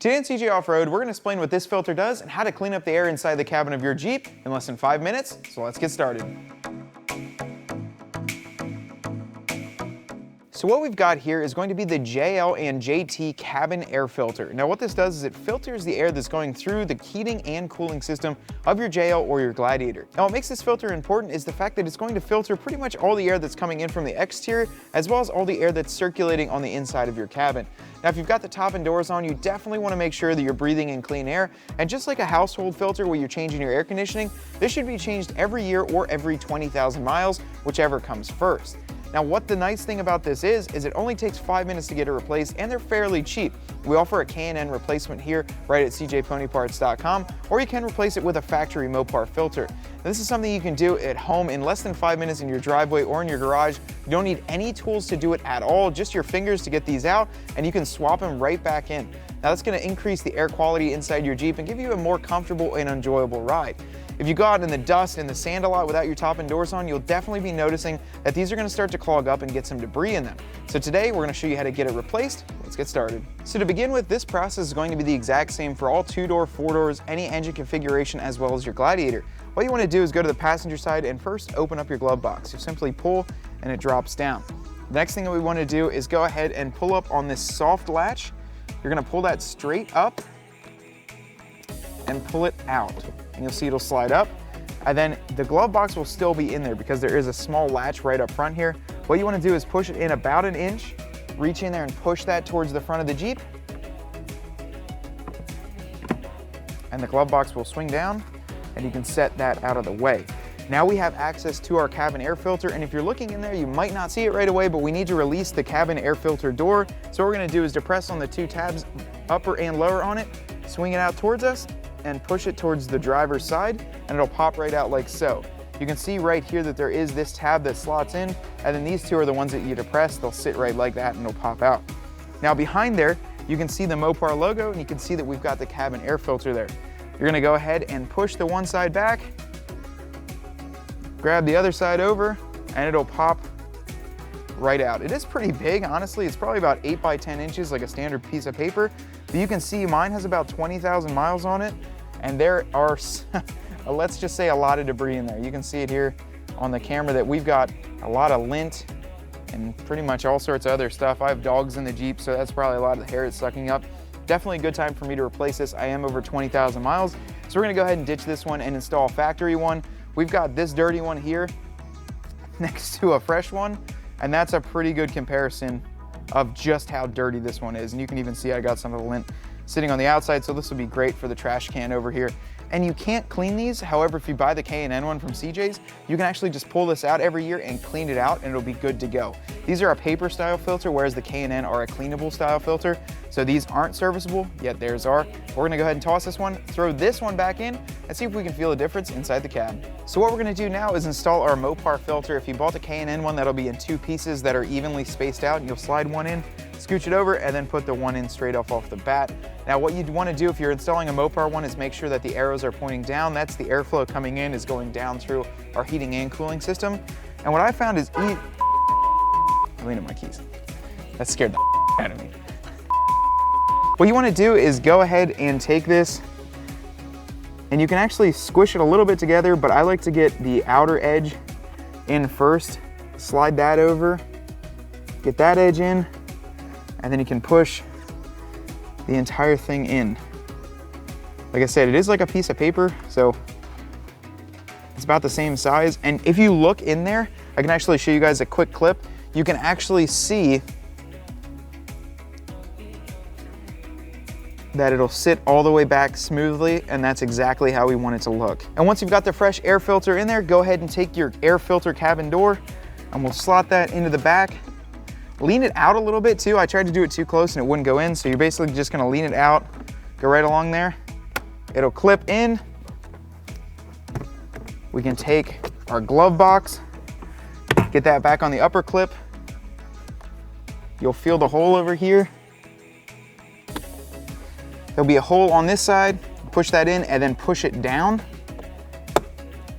Today on CJ Off-Road, we're going to explain what this filter does and how to clean up the air inside the cabin of your Jeep in less than 5 minutes, so let's get started. So what we've got here is going to be the K&N Cabin Air Filter. Now what this does is it filters the air that's going through the heating and cooling system of your JL or your Gladiator. Now what makes this filter important is the fact that it's going to filter pretty much all the air that's coming in from the exterior, as well as all the air that's circulating on the inside of your cabin. Now if you've got the top and doors on, you definitely want to make sure that you're breathing in clean air, and just like a household filter where you're changing your air conditioning, this should be changed every year or every 20,000 miles, whichever comes first. Now what the nice thing about this is it only takes 5 minutes to get it replaced, and they're fairly cheap. We offer a K&N replacement here right at cjponyparts.com, or you can replace it with a factory Mopar filter. Now, this is something you can do at home in less than 5 minutes in your driveway or in your garage. You don't need any tools to do it at all, just your fingers to get these out, and you can swap them right back in. Now that's going to increase the air quality inside your Jeep and give you a more comfortable and enjoyable ride. If you go out in the dust and the sand a lot without your top and doors on, you'll definitely be noticing that these are going to start to clog up and get some debris in them. So today we're going to show you how to get it replaced. Let's get started. So to begin with, this process is going to be the exact same for all 2-door, 4-doors, any engine configuration, as well as your Gladiator. What you want to do is go to the passenger side and first open up your glove box. You simply pull and it drops down. The next thing that we want to do is go ahead and pull up on this soft latch. You're going to pull that straight up and pull it out. And you'll see it'll slide up. And then the glove box will still be in there because there is a small latch right up front here. What you want to do is push it in about an inch, reach in there and push that towards the front of the Jeep. And the glove box will swing down and you can set that out of the way. Now we have access to our cabin air filter, and if you're looking in there, you might not see it right away, but we need to release the cabin air filter door. So what we're gonna do is depress on the two tabs, upper and lower on it, swing it out towards us, and push it towards the driver's side, and it'll pop right out like so. You can see right here that there is this tab that slots in, and then these two are the ones that you depress. They'll sit right like that and they'll pop out. Now behind there, you can see the Mopar logo, and you can see that we've got the cabin air filter there. You're gonna go ahead and push the one side back, grab the other side over, and it'll pop right out. It is pretty big, honestly. It's probably about 8 by 10 inches, like a standard piece of paper. But you can see mine has about 20,000 miles on it, and there are, let's just say, a lot of debris in there. You can see it here on the camera that we've got a lot of lint and pretty much all sorts of other stuff. I have dogs in the Jeep, so that's probably a lot of the hair it's sucking up. Definitely a good time for me to replace this. I am over 20,000 miles. So we're gonna go ahead and ditch this one and install a factory one. We've got this dirty one here next to a fresh one, and that's a pretty good comparison of just how dirty this one is. And you can even see I got some of the lint sitting on the outside, so this will be great for the trash can over here. And you can't clean these. However, if you buy the K&N one from CJ's, you can actually just pull this out every year and clean it out, and it'll be good to go. These are a paper style filter, whereas the K&N are a cleanable style filter. So these aren't serviceable, yet theirs are. We're gonna go ahead and toss this one, throw this one back in, and see if we can feel a difference inside the cab. So what we're gonna do now is install our Mopar filter. If you bought the K&N one, that'll be in 2 pieces that are evenly spaced out, and you'll slide one in, scooch it over, and then put the one in straight off the bat. Now what you'd want to do if you're installing a Mopar one is make sure that the arrows are pointing down. That's the airflow coming in is going down through our heating and cooling system. And what I found is I leaned on my keys. That scared the out of me. What you want to do is go ahead and take this, and you can actually squish it a little bit together, but I like to get the outer edge in first. Slide that over, get that edge in, and then you can push the entire thing in. Like I said, it is like a piece of paper, so it's about the same size. And if you look in there, I can actually show you guys a quick clip. You can actually see that it'll sit all the way back smoothly, and that's exactly how we want it to look. And once you've got the fresh air filter in there, go ahead and take your air filter cabin door, and we'll slot that into the back. Lean it out a little bit too. I tried to do it too close and it wouldn't go in, so you're basically just gonna lean it out, go right along there. It'll clip in. We can take our glove box, get that back on the upper clip. You'll feel the hole over here. There'll be a hole on this side. Push that in and then push it down.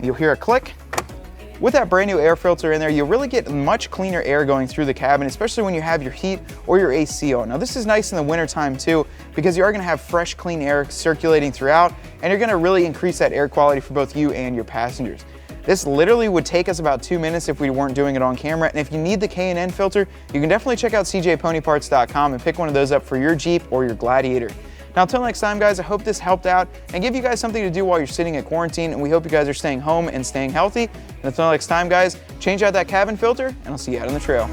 You'll hear a click. With that brand new air filter in there, you'll really get much cleaner air going through the cabin, especially when you have your heat or your AC on. Now this is nice in the winter time too, because you are gonna have fresh, clean air circulating throughout, and you're gonna really increase that air quality for both you and your passengers. This literally would take us about 2 minutes if we weren't doing it on camera, and if you need the K&N filter, you can definitely check out cjponyparts.com and pick one of those up for your Jeep or your Gladiator. Now, until next time, guys, I hope this helped out and give you guys something to do while you're sitting at quarantine, and we hope you guys are staying home and staying healthy. And until next time, guys, change out that cabin filter, and I'll see you out on the trail.